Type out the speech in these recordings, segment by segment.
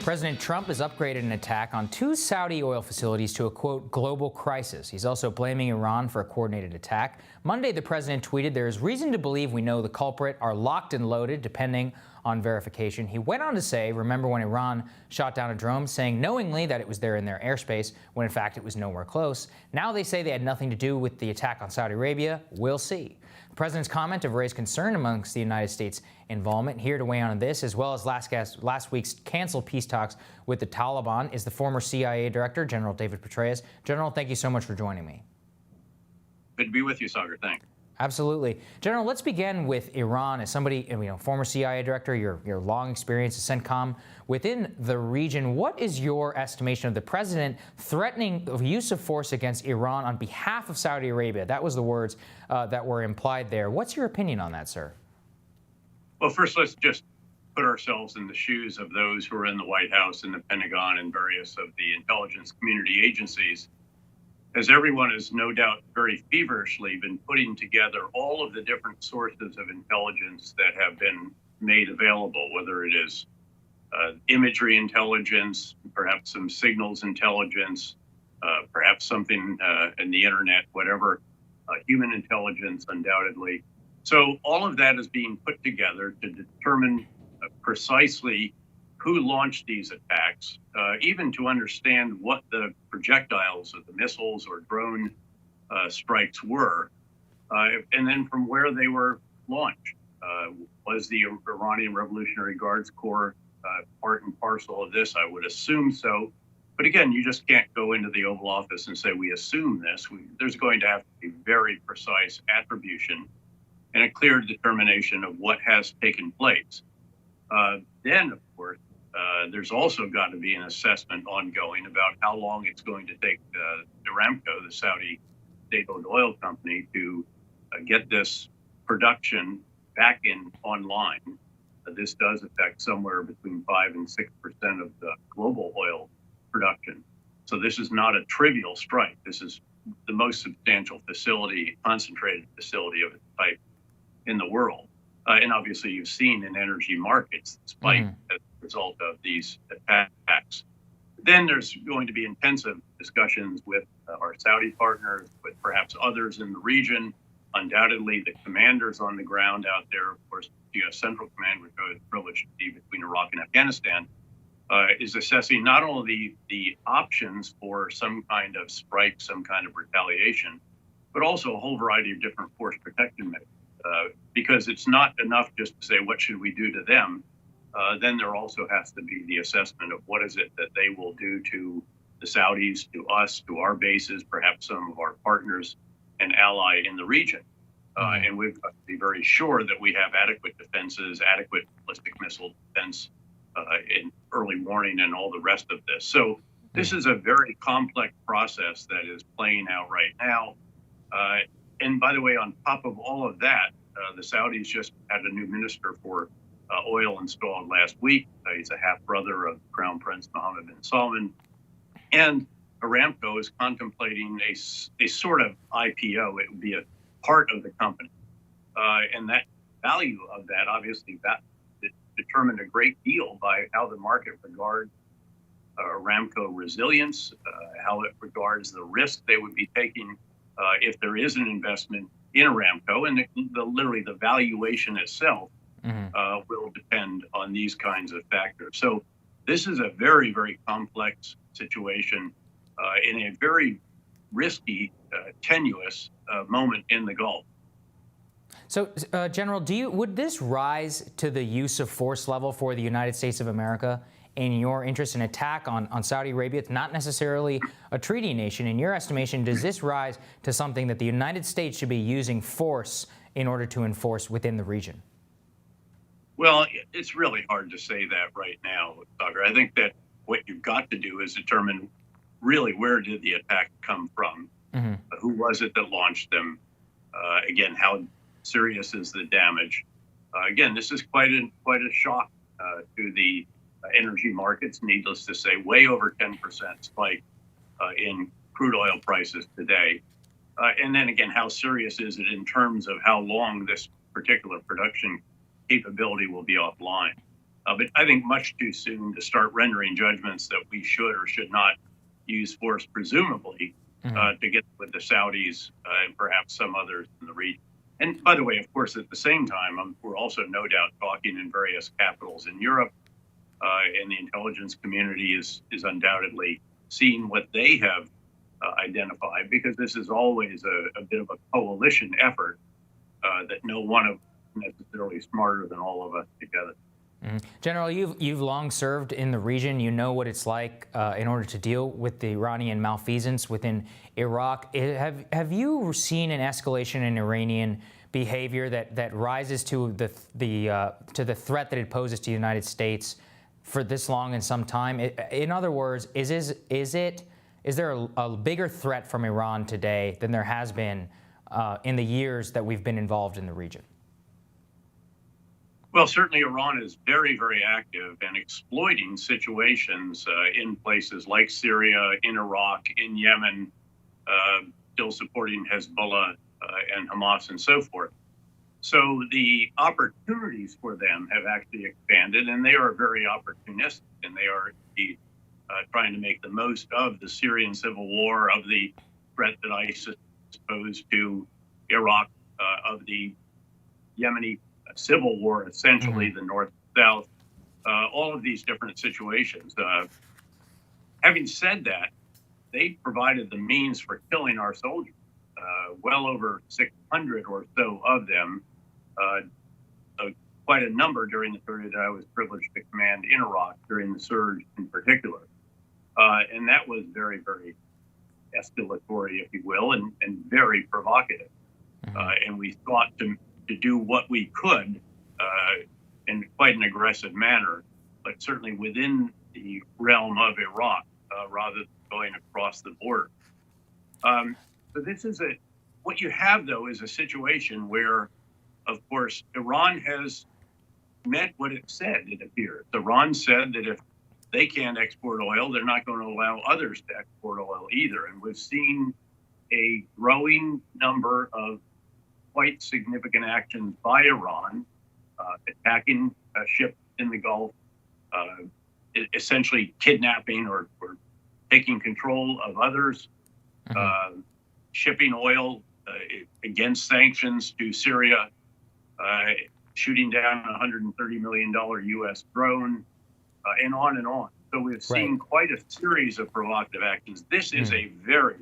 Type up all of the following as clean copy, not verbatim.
President Trump has upgraded an attack on 2 Saudi oil facilities to a, quote, global crisis. He's also blaming Iran for a coordinated attack. Monday, the president tweeted, "There is reason to believe we know the culprit are locked and loaded, depending on verification." He went on to say, remember when Iran shot down a drone, saying knowingly that it was there in their airspace, when in fact it was nowhere close. Now they say they had nothing to do with the attack on Saudi Arabia. We'll see. The president's comment have raised concern amongst the United States' involvement. Here to weigh in on this, as well as last week's canceled peace talks with the Taliban, is the former CIA director, General David Petraeus. General, thank you so much for joining me. Good to be with you, Sagar. Thanks. Absolutely. General, let's begin with Iran. As somebody, former CIA director, your long experience at CENTCOM within the region, what is your estimation of the president threatening the use of force against Iran on behalf of Saudi Arabia? That was the words that were implied there. What's your opinion on that, sir? Well, first, let's just put ourselves in the shoes of those who are in the White House and the Pentagon and various of the intelligence community agencies. As everyone has no doubt very feverishly been putting together all of the different sources of intelligence that have been made available, whether it is imagery intelligence, perhaps some signals intelligence, perhaps something in the internet, whatever, human intelligence, undoubtedly. So all of that is being put together to determine precisely who launched these attacks, even to understand what the projectiles of the missiles or drone strikes were, and then from where they were launched. Was the Iranian Revolutionary Guards Corps part and parcel of this? I would assume so. But again, you just can't go into the Oval Office and say, we assume this. There's going to have to be very precise attribution and a clear determination of what has taken place. Then, of course, there's also got to be an assessment ongoing about how long it's going to take Aramco, the Saudi state-owned oil company, to get this production back online. This does affect somewhere between 5 and 6% of the global oil production. So this is not a trivial strike. This is the most substantial facility, concentrated facility of its type in the world. And obviously you've seen in energy markets the spike as a result of these attacks. Then there's going to be intensive discussions with our Saudi partners, with perhaps others in the region. Undoubtedly, the commanders on the ground out there, of course, the U.S. Central Command, which I was privileged to be between Iraq and Afghanistan, is assessing not only the options for some kind of strike, some kind of retaliation, but also a whole variety of different force protection measures. Because it's not enough just to say, what should we do to them? Then there also has to be the assessment of what is it that they will do to the Saudis, to us, to our bases, perhaps some of our partners and ally in the region. And we've got to be very sure that we have adequate defenses, adequate ballistic missile defense, in early warning and all the rest of this. So this is a very complex process that is playing out right now. And by the way, on top of all of that, the Saudis just had a new minister for oil installed last week. He's a half-brother of Crown Prince Mohammed bin Salman. And Aramco is contemplating a sort of IPO. It would be a part of the company. And that value of that, obviously, that determined a great deal by how the market regards Aramco resilience, how it regards the risk they would be taking if there is an investment in Aramco, and literally the valuation itself will depend on these kinds of factors. So this is a very, very complex situation in a very risky, tenuous moment in the Gulf. So, General, would this rise to the use of force level for the United States of America in your interest in attack on Saudi Arabia? It's not necessarily a treaty nation. In your estimation, does this rise to something that the United States should be using force in order to enforce within the region? Well, it's really hard to say that right now, Sagar. I think that what you've got to do is determine really where did the attack come from? Who was it that launched them? Again, how serious is the damage? Again, this is quite a shock to the energy markets. Needless to say, way over 10% spike in crude oil prices today. And then again, how serious is it in terms of how long this particular production capability will be offline? But I think much too soon to start rendering judgments that we should or should not use force, presumably, to get with the Saudis and perhaps some others in the region. And by the way, of course, at the same time, we're also no doubt talking in various capitals in Europe, and the intelligence community is undoubtedly seeing what they have identified, because this is always a bit of a coalition effort that no one of necessarily smarter than all of us together. General, you've long served in the region. You know what it's like in order to deal with the Iranian malfeasance within Iraq. Have you seen an escalation in Iranian behavior that rises to the threat that it poses to the United States for this long in some time? In other words, is there a bigger threat from Iran today than there has been in the years that we've been involved in the region? Well, certainly Iran is very, very active and exploiting situations in places like Syria, in Iraq, in Yemen, still supporting Hezbollah and Hamas and so forth. So the opportunities for them have actually expanded, and they are very opportunistic, and they are indeed trying to make the most of the Syrian civil war, of the threat that ISIS posed to Iraq, of the Yemeni civil war, essentially the north-south, all of these different situations. Having said that, they provided the means for killing our soldiers, well over 600 or so of them, quite a number during the period that I was privileged to command in Iraq, during the surge in particular. And that was very, very escalatory, if you will, and very provocative. And we sought to do what we could in quite an aggressive manner, but certainly within the realm of Iraq, rather than going across the border. So this is what you have, though, is a situation where, of course, Iran has meant what it said, it appears. Iran said that if they can't export oil, they're not going to allow others to export oil either. And we've seen a growing number of quite significant actions by Iran, attacking ships in the Gulf, essentially kidnapping or taking control of others, shipping oil against sanctions to Syria, shooting down a $130 million U.S. drone, and on and on. So we've seen quite a series of provocative actions. This is a very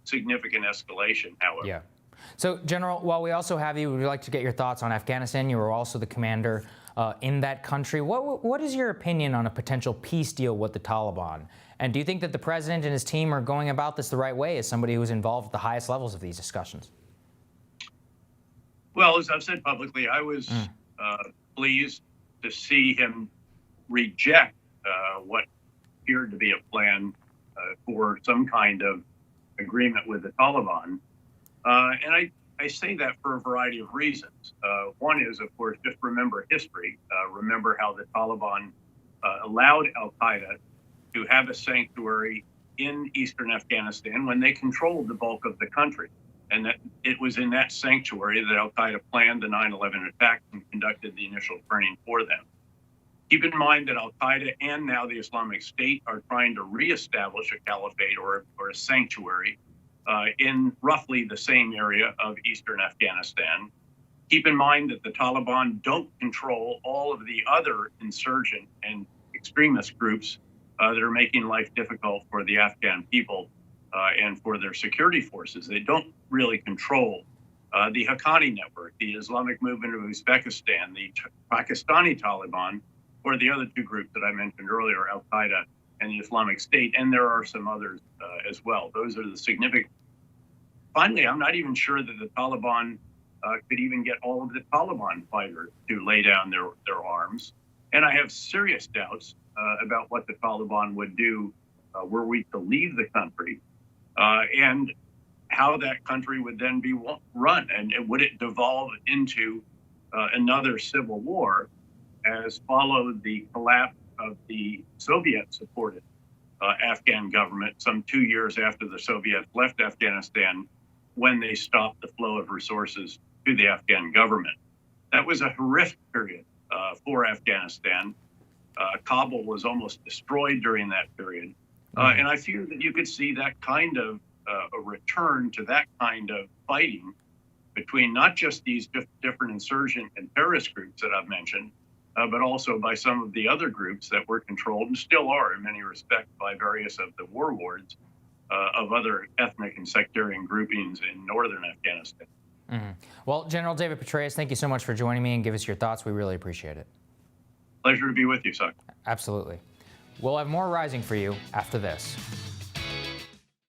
significant escalation, however. Yeah. So, General, while we also have you, we'd like to get your thoughts on Afghanistan. You were also the commander in that country. What is your opinion on a potential peace deal with the Taliban? And do you think that the president and his team are going about this the right way as somebody who's involved at the highest levels of these discussions? Well, as I've said publicly, I was pleased to see him reject what appeared to be a plan for some kind of agreement with the Taliban. And I say that for a variety of reasons. One is, of course, just remember history. Remember how the Taliban allowed al-Qaeda to have a sanctuary in eastern Afghanistan when they controlled the bulk of the country. And that it was in that sanctuary that al-Qaeda planned the 9/11 attack and conducted the initial training for them. Keep in mind that al-Qaeda and now the Islamic State are trying to reestablish a caliphate or a sanctuary in roughly the same area of eastern Afghanistan. Keep in mind that the Taliban don't control all of the other insurgent and extremist groups that are making life difficult for the Afghan people and for their security forces. They don't really control the Haqqani network, the Islamic movement of Uzbekistan, the Pakistani Taliban, or the other two groups that I mentioned earlier, al-Qaeda and the Islamic State, and there are some others as well. Those are the significant. Finally, I'm not even sure that the Taliban could even get all of the Taliban fighters to lay down their arms. And I have serious doubts about what the Taliban would do were we to leave the country, and how that country would then be run, and would it devolve into another civil war, as followed the collapse of the Soviet-supported Afghan government some 2 years after the Soviets left Afghanistan, when they stopped the flow of resources to the Afghan government. That was a horrific period for Afghanistan. Kabul was almost destroyed during that period. And I fear that you could see that kind of a return to that kind of fighting between not just these different insurgent and terrorist groups that I've mentioned, but also by some of the other groups that were controlled and still are in many respects by various of the warlords of other ethnic and sectarian groupings in northern Afghanistan. Well, General David Petraeus, thank you so much for joining me and give us your thoughts. We really appreciate it. Pleasure to be with you, Sir. Absolutely. We'll have more Rising for you after this.